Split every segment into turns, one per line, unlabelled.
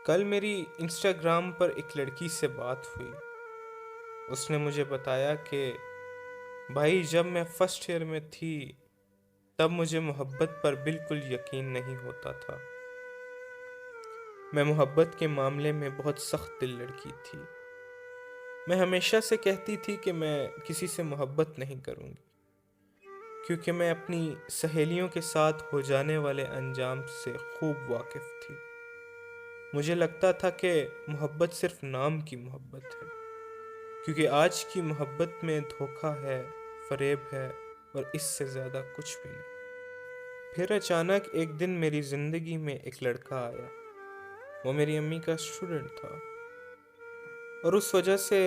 کل میری انسٹاگرام پر ایک لڑکی سے بات ہوئی۔ اس نے مجھے بتایا کہ بھائی جب میں فرسٹ ایئر میں تھی تب مجھے محبت پر بالکل یقین نہیں ہوتا تھا۔ میں محبت کے معاملے میں بہت سخت دل لڑکی تھی۔ میں ہمیشہ سے کہتی تھی کہ میں کسی سے محبت نہیں کروں گی کیونکہ میں اپنی سہیلیوں کے ساتھ ہو جانے والے انجام سے خوب واقف تھی۔ مجھے لگتا تھا کہ محبت صرف نام کی محبت ہے کیونکہ آج کی محبت میں دھوکہ ہے، فریب ہے اور اس سے زیادہ کچھ بھی نہیں۔ پھر اچانک ایک دن میری زندگی میں ایک لڑکا آیا۔ وہ میری امی کا اسٹوڈنٹ تھا اور اس وجہ سے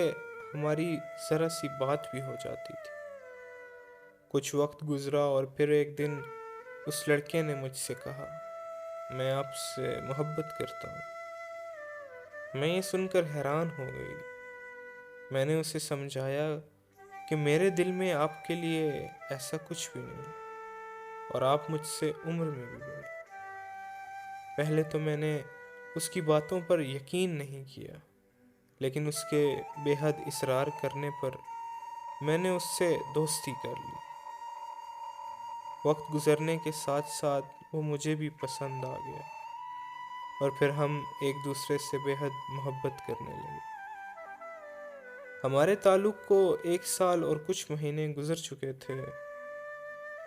ہماری ذرا سی بات بھی ہو جاتی تھی۔ کچھ وقت گزرا اور پھر ایک دن اس لڑکے نے مجھ سے کہا میں آپ سے محبت کرتا ہوں۔ میں یہ سن کر حیران ہو گئی۔ میں نے اسے سمجھایا کہ میرے دل میں آپ کے لیے ایسا کچھ بھی نہیں اور آپ مجھ سے عمر میں بھی بڑے۔ پہلے تو میں نے اس کی باتوں پر یقین نہیں کیا، لیکن اس کے بے حد اصرار کرنے پر میں نے اس سے دوستی کر لی۔ وقت گزرنے کے ساتھ ساتھ وہ مجھے بھی پسند آ گیا اور پھر ہم ایک دوسرے سے بے حد محبت کرنے لگے۔ ہمارے تعلق کو 1 سال اور کچھ مہینے گزر چکے تھے۔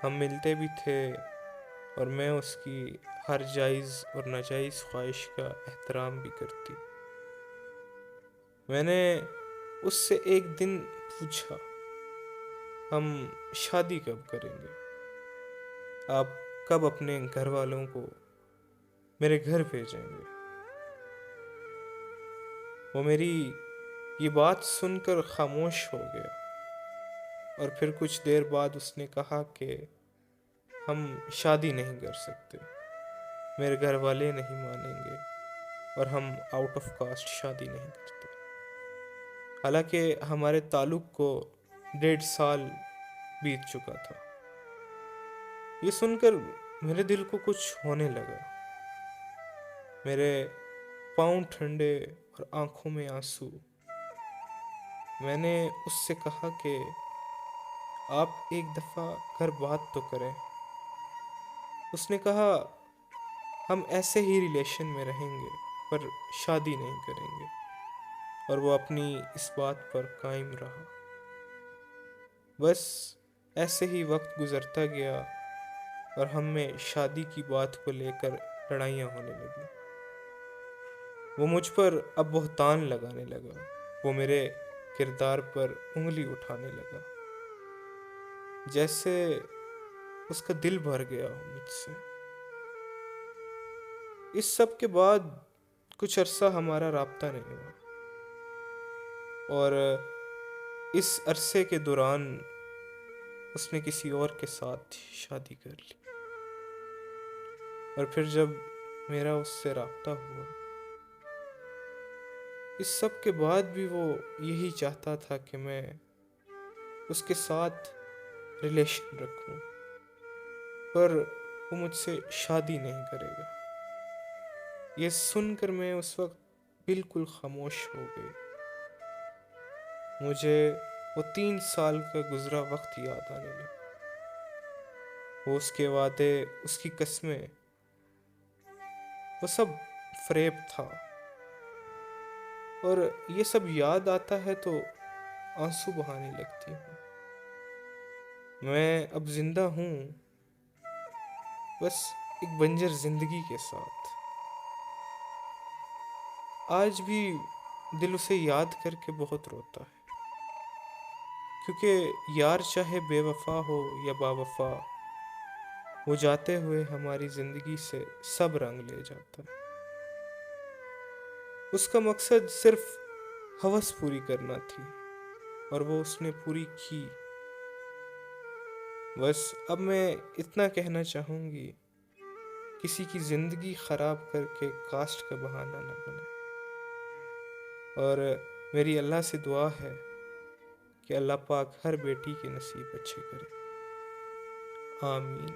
ہم ملتے بھی تھے اور میں اس کی ہر جائز اور ناجائز خواہش کا احترام بھی کرتی۔ میں نے اس سے ایک دن پوچھا ہم شادی کب کریں گے؟ آپ کب اپنے گھر والوں کو میرے گھر بھیجیں گے؟ وہ میری یہ بات سن کر خاموش ہو گیا اور پھر کچھ دیر بعد اس نے کہا کہ ہم شادی نہیں کر سکتے، میرے گھر والے نہیں مانیں گے اور ہم آؤٹ آف کاسٹ شادی نہیں کرتے۔ حالانکہ ہمارے تعلق کو 1.5 سال بیت چکا تھا۔ یہ سن کر میرے دل کو کچھ ہونے لگا۔ میرے پاؤں ٹھنڈے اور آنکھوں میں آنسو۔ میں نے اس سے کہا کہ آپ ایک دفعہ گھر بات تو کریں۔ اس نے کہا ہم ایسے ہی ریلیشن میں رہیں گے پر شادی نہیں کریں گے، اور وہ اپنی اس بات پر قائم رہا۔ بس ایسے ہی وقت گزرتا گیا اور ہم میں شادی کی بات کو لے کر لڑائیاں ہونے لگیں۔ وہ مجھ پر اب بہتان لگانے لگا، وہ میرے کردار پر انگلی اٹھانے لگا، جیسے اس کا دل بھر گیا ہو مجھ سے۔ اس سب کے بعد کچھ عرصہ ہمارا رابطہ نہیں ہوا اور اس عرصے کے دوران اس نے کسی اور کے ساتھ شادی کر لی۔ اور پھر جب میرا اس سے رابطہ ہوا، اس سب کے بعد بھی وہ یہی چاہتا تھا کہ میں اس کے ساتھ ریلیشن رکھوں، پر وہ مجھ سے شادی نہیں کرے گا۔ یہ سن کر میں اس وقت بالکل خاموش ہو گئی۔ مجھے وہ 3 سال کا گزرا وقت یاد آنے لگا۔ وہ اس کے وعدے، اس کی قسمیں، وہ سب فریب تھا، اور یہ سب یاد آتا ہے تو آنسو بہانے لگتی ہوں۔ میں اب زندہ ہوں، بس ایک بنجر زندگی کے ساتھ۔ آج بھی دل اسے یاد کر کے بہت روتا ہے، کیونکہ یار چاہے بے وفا ہو یا با وفا، وہ جاتے ہوئے ہماری زندگی سے سب رنگ لے جاتا ہے۔ اس کا مقصد صرف ہوس پوری کرنا تھی اور وہ اس نے پوری کی۔ بس اب میں اتنا کہنا چاہوں گی، کسی کی زندگی خراب کر کے کاسٹ کا بہانہ نہ بنے، اور میری اللہ سے دعا ہے کہ اللہ پاک ہر بیٹی کے نصیب اچھے کرے۔ آمین۔